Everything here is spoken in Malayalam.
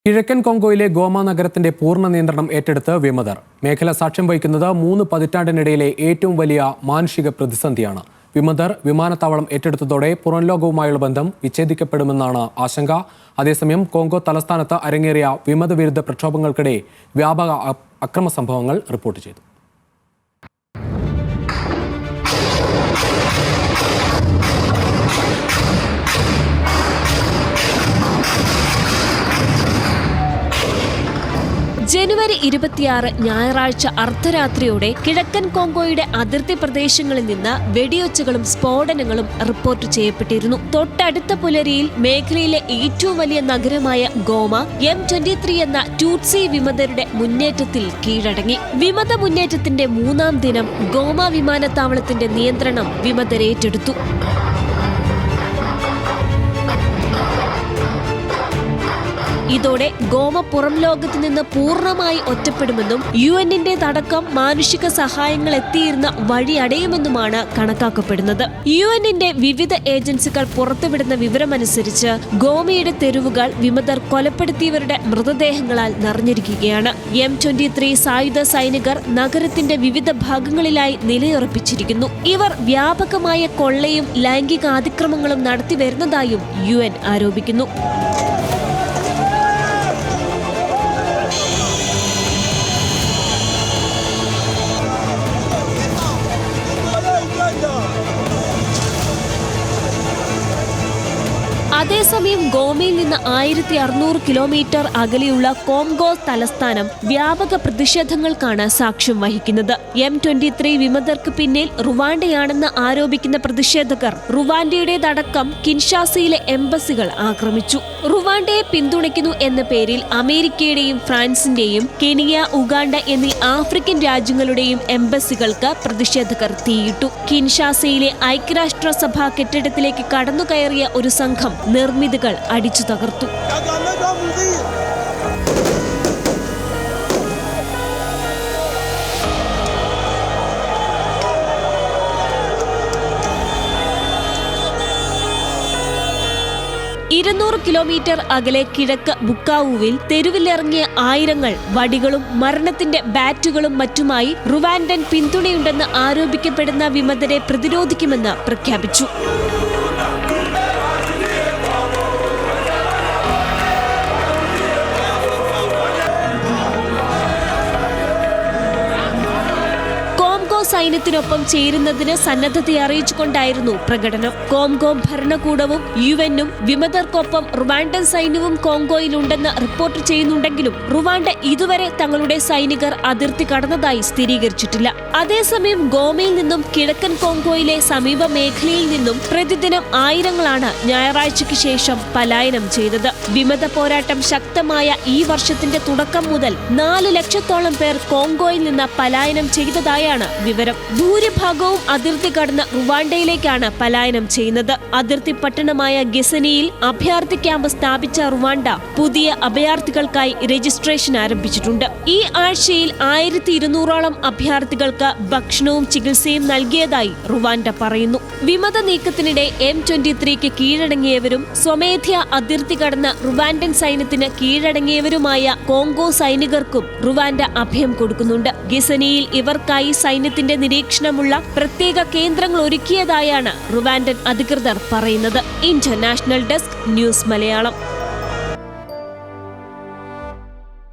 കിഴക്കൻ കോങ്കോയിലെ ഗോമ നഗരത്തിന്റെ പൂർണ്ണ നിയന്ത്രണം ഏറ്റെടുത്ത് വിമതർ. മേഖല സാക്ഷ്യം വഹിക്കുന്നത് 3 പതിറ്റാണ്ടിനിടയിലെ ഏറ്റവും വലിയ മാനുഷിക പ്രതിസന്ധിയാണ്. വിമതർ വിമാനത്താവളം ഏറ്റെടുത്തതോടെ പുറംലോകവുമായുള്ള ബന്ധം വിച്ഛേദിക്കപ്പെടുമെന്നാണ് ആശങ്ക. അതേസമയം കോങ്കോ തലസ്ഥാനത്ത് അരങ്ങേറിയ വിമതവിരുദ്ധ പ്രക്ഷോഭങ്ങൾക്കിടെ വ്യാപക അക്രമ സംഭവങ്ങൾ റിപ്പോർട്ട് ചെയ്തു. ജനുവരി 26 ഞായറാഴ്ച അർദ്ധരാത്രിയോടെ കിഴക്കൻ കോങ്കോയുടെ അതിർത്തി പ്രദേശങ്ങളിൽ നിന്ന് വെടിയൊച്ചകളും സ്ഫോടനങ്ങളും റിപ്പോർട്ട് ചെയ്യപ്പെട്ടിരുന്നു. തൊട്ടടുത്ത പുലരിയിൽ മേഖലയിലെ ഏറ്റവും വലിയ നഗരമായ ഗോമ M23 എന്ന ട്യൂട്സി വിമതരുടെ മുന്നേറ്റത്തിൽ കീഴടങ്ങി. വിമത മുന്നേറ്റത്തിന്റെ 3-ാം ദിനം ഗോമ വിമാനത്താവളത്തിന്റെ നിയന്ത്രണം വിമതരേറ്റെടുത്തു. ഇതോടെ ഗോമ പുറം ലോകത്ത് നിന്ന് പൂർണ്ണമായി ഒറ്റപ്പെടുമെന്നും UN-ന്റേതടക്കം മാനുഷിക സഹായങ്ങൾ എത്തിയിരുന്ന വഴി അടയുമെന്നുമാണ് കണക്കാക്കപ്പെടുന്നത്. UN-ന്റെ വിവിധ ഏജൻസികൾ പുറത്തുവിടുന്ന വിവരമനുസരിച്ച് ഗോമയുടെ തെരുവുകൾ വിമതർ കൊലപ്പെടുത്തിയവരുടെ മൃതദേഹങ്ങളാൽ നിറഞ്ഞിരിക്കുകയാണ്. M23 സായുധ സൈനികർ നഗരത്തിന്റെ വിവിധ ഭാഗങ്ങളിലായി നിലയുറപ്പിച്ചിരിക്കുന്നു. ഇവർ വ്യാപകമായ കൊള്ളയും ലൈംഗിക അതിക്രമങ്ങളും നടത്തിവരുന്നതായും UN ആരോപിക്കുന്നു. അതേസമയം ഗോമയിൽ നിന്ന് 1600 കിലോമീറ്റർ അകലെയുള്ള കോംഗോ തലസ്ഥാനം വ്യാപക പ്രതിഷേധങ്ങൾക്കാണ് സാക്ഷ്യം വഹിക്കുന്നത്. M23 വിമതർക്ക് പിന്നിൽ റുവാണ്ടയാണെന്ന് ആരോപിക്കുന്ന പ്രതിഷേധകർ റുവാണ്ടയുടേതടക്കം കിൻഷാസയിലെ എംബസികൾ ആക്രമിച്ചു. റുവാണ്ടയെ പിന്തുണയ്ക്കുന്നു എന്ന പേരിൽ അമേരിക്കയുടെയും ഫ്രാൻസിന്റെയും കെനിയ, ഉഗാണ്ട എന്നീ ആഫ്രിക്കൻ രാജ്യങ്ങളുടെയും എംബസികൾക്ക് പ്രതിഷേധകർ തീയിട്ടു. കിൻഷാസയിലെ ഐക്യരാഷ്ട്രസഭ കെട്ടിടത്തിലേക്ക് കടന്നുകയറിയ ഒരു സംഘം നിർമ്മിതികൾ അടിച്ചു തകർത്തു. കിലോമീറ്റർ അകലെ കിഴക്ക് ബുക്കാവുവിൽ തെരുവിലിറങ്ങിയ ആയിരങ്ങൾ വടികളും മരണത്തിന്റെ ബാറ്റുകളും മറ്റുമായി റുവാൻഡൻ പിന്തുണയുണ്ടെന്ന് ആരോപിക്കപ്പെടുന്ന വിമതരെ പ്രതിരോധിക്കുമെന്ന് പ്രഖ്യാപിച്ചു. സൈന്യത്തിനൊപ്പം ചേരുന്നതിന് സന്നദ്ധത അറിയിച്ചുകൊണ്ടായിരുന്നു പ്രകടനം. കോംഗോ ഭരണകൂടവും UN-ഉം വിമതർക്കൊപ്പം റുവാണ്ടൻ സൈന്യവും കോങ്കോയിലുണ്ടെന്ന് റിപ്പോർട്ട് ചെയ്യുന്നുണ്ടെങ്കിലും റുവാണ്ട ഇതുവരെ തങ്ങളുടെ സൈനികർ അതിർത്തി കടന്നതായി സ്ഥിരീകരിച്ചിട്ടില്ല. അതേസമയം ഗോമയിൽ നിന്നും കിഴക്കൻ കോങ്കോയിലെ സമീപ മേഖലയിൽ നിന്നും പ്രതിദിനം ആയിരങ്ങളാണ് ഞായറാഴ്ചയ്ക്ക് ശേഷം പലായനം ചെയ്തത്. വിമത പോരാട്ടം ശക്തമായ ഈ വർഷത്തിന്റെ തുടക്കം മുതൽ 4 ലക്ഷത്തോളം പേർ കോങ്കോയിൽ നിന്ന് പലായനം ചെയ്തതായാണ് വിവരം. ഭൂരിഭാഗവും അതിർത്തി കടന്ന് റുവാണ്ടയിലേക്കാണ് പലായനം ചെയ്യുന്നത്. അതിർത്തി പട്ടണമായ ഗിസനിയിൽ അഭയാർത്ഥി ക്യാമ്പ് സ്ഥാപിച്ച റുവാണ്ട പുതിയ അഭയാർത്ഥികൾക്കായി രജിസ്ട്രേഷൻ ആരംഭിച്ചിട്ടുണ്ട്. ഈ ആഴ്ചയിൽ 1200ഓളം അഭയാർത്ഥികൾക്ക് ഭക്ഷണവും ചികിത്സയും നൽകിയതായി റുവാണ്ട പറയുന്നു. വിമത നീക്കത്തിനിടെ M23ക്ക് കീഴടങ്ങിയവരും സ്വമേധ്യ അതിർത്തി കടന്ന റുവാൻഡൻ സൈന്യത്തിന് കീഴടങ്ങിയവരുമായ കോങ്കോ സൈനികർക്കും റുവാണ്ട അഭയം കൊടുക്കുന്നുണ്ട്. ഗിസനിയിൽ ഇവർക്കായി സൈന്യത്തിന്റെ നിരീക്ഷണമുള്ള പ്രത്യേക കേന്ദ്രങ്ങൾ ഒരുക്കിയതായാണ് റുവാൻഡൻ അധികൃതർ പറയുന്നത്. International desk news Malayalam.